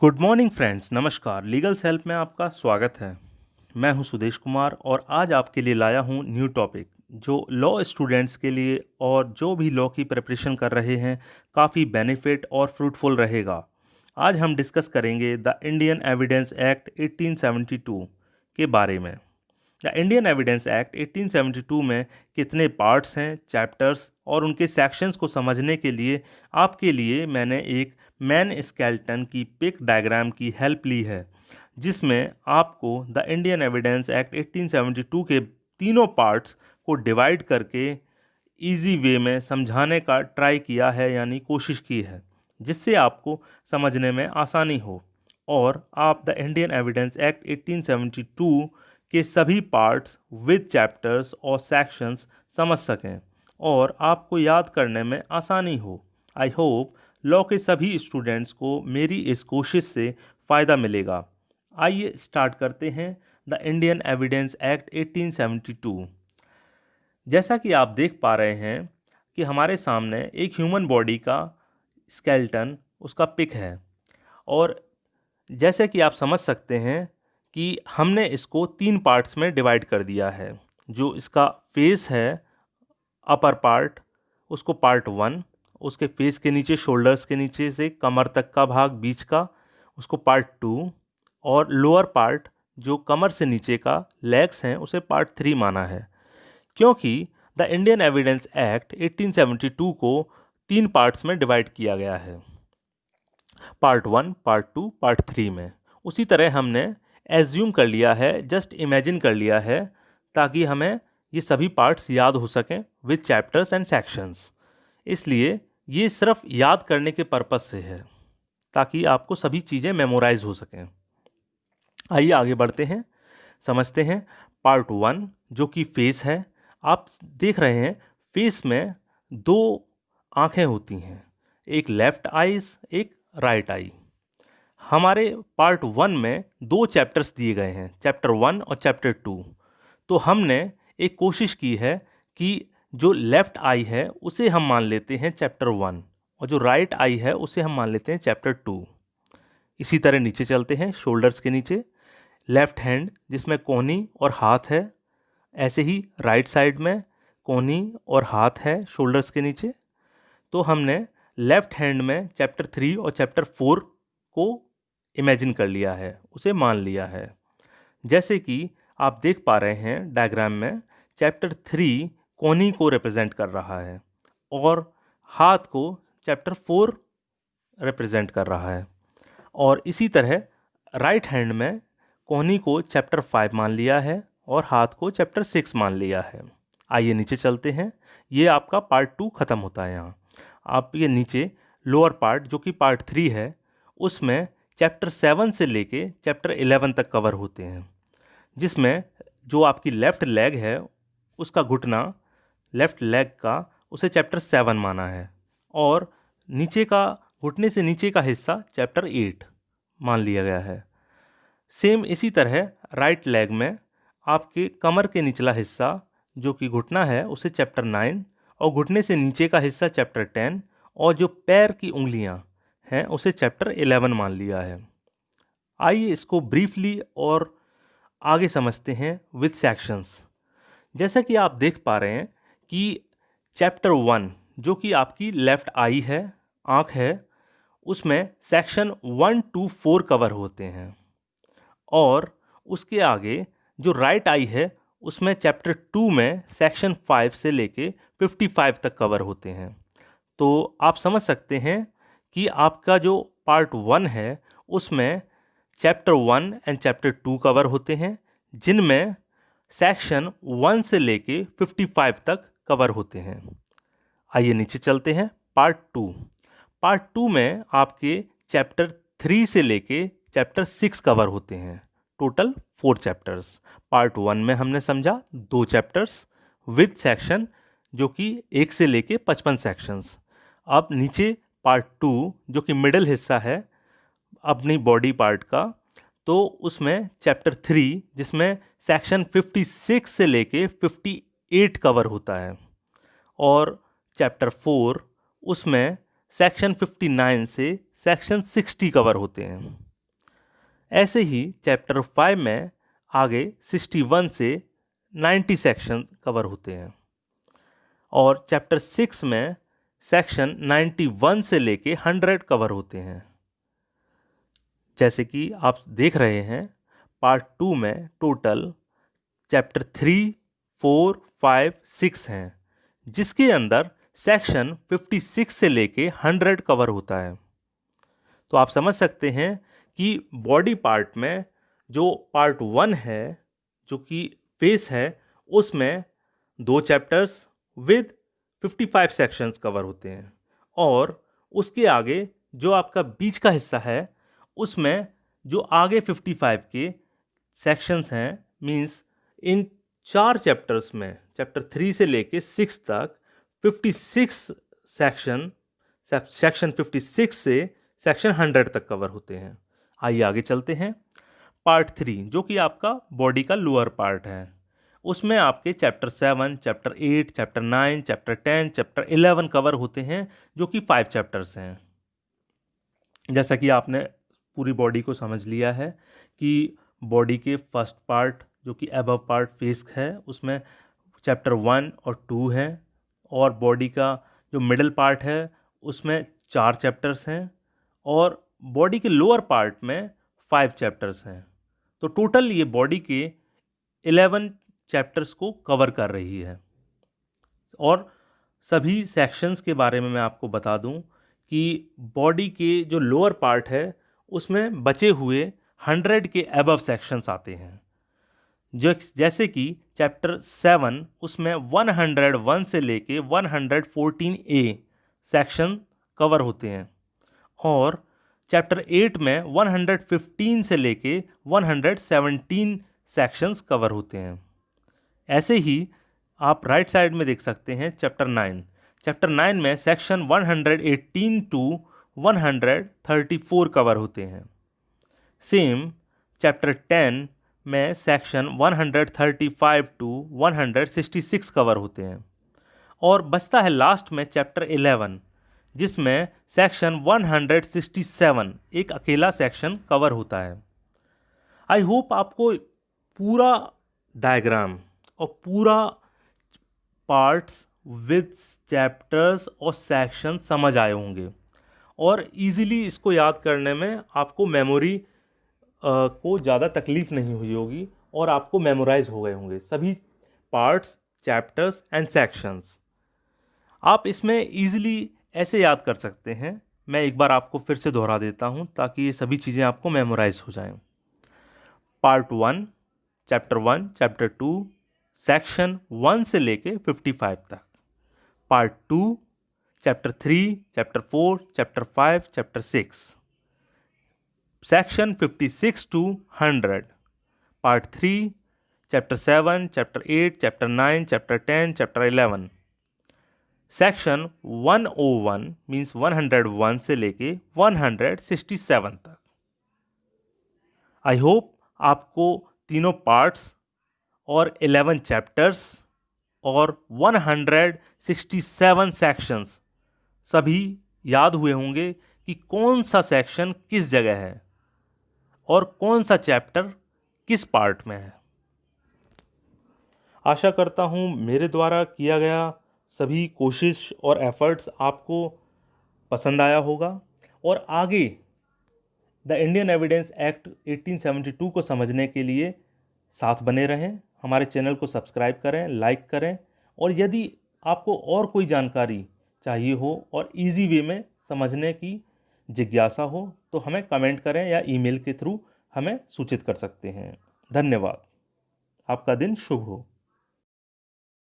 Good morning friends, नमस्कार। Legal self में आपका स्वागत है। मैं हूं सुदेश कुमार और आज आपके लिए लाया हूं न्यू टॉपिक जो लॉ स्टूडेंट्स के लिए और जो भी लॉ की प्रिपरेशन कर रहे हैं काफ़ी बेनिफिट और फ्रूटफुल रहेगा। आज हम डिस्कस करेंगे द इंडियन एविडेंस एक्ट 1872 के बारे में। द इंडियन एविडेंस एक्ट 1872 में कितने पार्ट्स हैं, चैप्टर्स और उनके सेक्शंस को समझने के लिए आपके लिए मैंने एक मैन स्केलेटन की पिक डायग्राम की हेल्प ली है, जिसमें आपको द इंडियन एविडेंस एक्ट 1872 के तीनों पार्ट्स को डिवाइड करके इजी वे में समझाने का ट्राई किया है, यानी कोशिश की है, जिससे आपको समझने में आसानी हो और आप द इंडियन एविडेंस एक्ट 1872 के सभी पार्ट्स विद चैप्टर्स और सेक्शंस समझ सकें और आपको याद करने में आसानी हो। आई होप लॉ के सभी स्टूडेंट्स को मेरी इस कोशिश से फ़ायदा मिलेगा। आइए स्टार्ट करते हैं द इंडियन एविडेंस एक्ट 1872। जैसा कि आप देख पा रहे हैं कि हमारे सामने एक ह्यूमन बॉडी का स्केलेटन, उसका पिक है और जैसे कि आप समझ सकते हैं कि हमने इसको 3 पार्ट्स में डिवाइड कर दिया है। जो इसका फेस है, अपर पार्ट, उसको पार्ट 1, उसके फेस के नीचे, शोल्डर्स के नीचे से कमर तक का भाग बीच का, उसको पार्ट 2 और लोअर पार्ट जो कमर से नीचे का लेग्स हैं उसे पार्ट 3 माना है, क्योंकि द इंडियन एविडेंस एक्ट 1872 को 3 पार्ट्स में डिवाइड किया गया है, पार्ट 1, पार्ट 2, पार्ट 3 में। उसी तरह हमने एज्यूम कर लिया है, जस्ट इमेजिन कर लिया है, ताकि हमें ये सभी पार्ट्स याद हो सकें विद चैप्टर्स एंड सेक्शंस। इसलिए ये सिर्फ याद करने के पर्पस से है, ताकि आपको सभी चीज़ें मेमोराइज हो सकें। आइए आगे बढ़ते हैं, समझते हैं पार्ट 1 जो कि फेस है। आप देख रहे हैं फेस में 2 आँखें होती हैं, एक लेफ्ट आईज, एक राइट आई। हमारे पार्ट 1 में 2 चैप्टर्स दिए गए हैं, चैप्टर 1 और चैप्टर 2। तो हमने एक कोशिश की है कि जो लेफ्ट आई है उसे हम मान लेते हैं चैप्टर 1 और जो राइट आई है उसे हम मान लेते हैं चैप्टर 2। इसी तरह नीचे चलते हैं, शोल्डर्स के नीचे लेफ्ट हैंड जिसमें कोहनी और हाथ है, ऐसे ही राइट साइड में कोहनी और हाथ है शोल्डर्स के नीचे। तो हमने लेफ्ट हैंड में चैप्टर 3 और चैप्टर 4 को इमेजिन कर लिया है, उसे मान लिया है। जैसे कि आप देख पा रहे हैं डायग्राम में, चैप्टर 3 कोहनी को रिप्रेजेंट कर रहा है और हाथ को चैप्टर 4 रिप्रेजेंट कर रहा है। और इसी तरह राइट हैंड में कोहनी को चैप्टर 5 मान लिया है और हाथ को चैप्टर 6 मान लिया है। आइए नीचे चलते हैं, ये आपका पार्ट 2 ख़त्म होता है। यहाँ आप ये नीचे लोअर पार्ट जो कि पार्ट 3 है, उसमें चैप्टर 7 से लेके चैप्टर 11 तक कवर होते हैं, जिसमें जो आपकी लेफ़्ट लेग है उसका घुटना, लेफ़्ट लेग का, उसे चैप्टर 7 माना है और नीचे का, घुटने से नीचे का हिस्सा चैप्टर 8 मान लिया गया है। सेम इसी तरह राइट लेग में आपके कमर के निचला हिस्सा जो कि घुटना है उसे चैप्टर 9 और घुटने से नीचे का हिस्सा चैप्टर 10 और जो पैर की उंगलियां हैं उसे चैप्टर 11 मान लिया है। आइए इसको ब्रीफली और आगे समझते हैं विद सेक्शंस। जैसा कि आप देख पा रहे हैं कि चैप्टर 1 जो कि आपकी लेफ़्ट आई है, आँख है, उसमें सेक्शन 1 to 4 कवर होते हैं और उसके आगे जो राइट आई है उसमें चैप्टर 2 में सेक्शन 5 से लेके 55 तक कवर होते हैं। तो आप समझ सकते हैं कि आपका जो पार्ट 1 है उसमें चैप्टर 1 एंड चैप्टर 2 कवर होते हैं, जिनमें सेक्शन 1 से लेके 55 तक कवर होते हैं। आइए नीचे चलते हैं, पार्ट 2। पार्ट 2 में आपके चैप्टर 3 से लेके चैप्टर 6 कवर होते हैं, टोटल 4 चैप्टर्स। पार्ट 1 में हमने समझा 2 चैप्टर्स विद सेक्शन जो कि 1 से लेके 55 सेक्शंस। अब नीचे पार्ट 2 जो कि मिडिल हिस्सा है अपनी बॉडी पार्ट का, तो उसमें चैप्टर 3 जिसमें सेक्शन 56 से लेके 58 कवर होता है और चैप्टर 4 उसमें सेक्शन 59 से सेक्शन 60 कवर होते हैं। ऐसे ही चैप्टर 5 में आगे 61 से 90 सेक्शन कवर होते हैं और चैप्टर 6 में सेक्शन 91 से लेके 100 कवर होते हैं। जैसे कि आप देख रहे हैं पार्ट 2 में टोटल चैप्टर 3, 4, 5, 6 हैं, जिसके अंदर सेक्शन 56 से लेके 100 कवर होता है। तो आप समझ सकते हैं कि बॉडी पार्ट में जो पार्ट 1 है, जो कि फेस है, उसमें 2 चैप्टर्स विद 55 सेक्शंस कवर होते हैं और उसके आगे जो आपका बीच का हिस्सा है उसमें जो आगे 55 के सेक्शंस हैं, मींस इन 4 चैप्टर्स में चैप्टर 3 से लेके 6 तक 56 सेक्शन 56 से सेक्शन 100 तक कवर होते हैं। आइए आगे चलते हैं। पार्ट 3 जो कि आपका बॉडी का लोअर पार्ट है, उसमें आपके chapter 7, chapter 8, chapter 9, chapter 10, chapter 11 cover होते हैं, जो कि 5 चैप्टर्स हैं। जैसा कि आपने पूरी बॉडी को समझ लिया है कि बॉडी के फर्स्ट पार्ट जो कि अबव पार्ट फेस है, उसमें चैप्टर 1 और 2 हैं और बॉडी का जो मिडल पार्ट है उसमें 4 चैप्टर्स हैं और बॉडी के लोअर पार्ट में 5 चैप्टर्स हैं। तो टोटल ये बॉडी के 11 चैप्टर्स को कवर कर रही है। और सभी सेक्शंस के बारे में मैं आपको बता दूं कि बॉडी के जो लोअर पार्ट है उसमें बचे हुए 100 के अबव सेक्शंस आते हैं। जो जैसे कि चैप्टर 7 उसमें 101 से लेके 114A सेक्शन कवर होते हैं और चैप्टर 8 में 115 से लेके 117 सेक्शंस कवर होते हैं। ऐसे ही आप राइट साइड में देख सकते हैं चैप्टर 9। चैप्टर 9 में सेक्शन 118 टू 134 कवर होते हैं। सेम चैप्टर 10 में सेक्शन 135 टू 166 कवर होते हैं और बचता है लास्ट में चैप्टर 11 जिसमें सेक्शन 167 एक अकेला सेक्शन कवर होता है। आई होप आपको पूरा डायग्राम और पूरा पार्ट्स विद चैप्टर्स और सेक्शन समझ आए होंगे और इजीली इसको याद करने में आपको मेमोरी को ज़्यादा तकलीफ नहीं हुई होगी और आपको मेमोराइज हो गए होंगे सभी पार्ट्स, चैप्टर्स एंड सेक्शंस। आप इसमें इजीली ऐसे याद कर सकते हैं। मैं एक बार आपको फिर से दोहरा देता हूं ताकि ये सभी चीज़ें आपको मेमोराइज हो जाएं। पार्ट 1, चैप्टर 1, चैप्टर 2, सेक्शन 1 से लेके 55 तक। Part 2, chapter 3, chapter 4, chapter 5, chapter 6, section 56 to 100। Part 3, chapter 7, chapter 8, chapter 9, chapter 10, chapter 11, section 101 means 101 से लेके 167 तक। आई होप आपको तीनों पार्ट्स और 11 चैप्टर्स और 167 सेक्शंस सभी याद हुए होंगे कि कौन सा सेक्शन किस जगह है और कौन सा चैप्टर किस पार्ट में है। आशा करता हूँ मेरे द्वारा किया गया सभी कोशिश और एफर्ट्स आपको पसंद आया होगा और आगे द इंडियन एविडेंस एक्ट 1872 को समझने के लिए साथ बने रहें। हमारे चैनल को सब्सक्राइब करें, लाइक करें और यदि आपको और कोई जानकारी चाहिए हो और इजी वे में समझने की जिज्ञासा हो तो हमें कमेंट करें या ईमेल के थ्रू हमें सूचित कर सकते हैं। धन्यवाद। आपका दिन शुभ हो।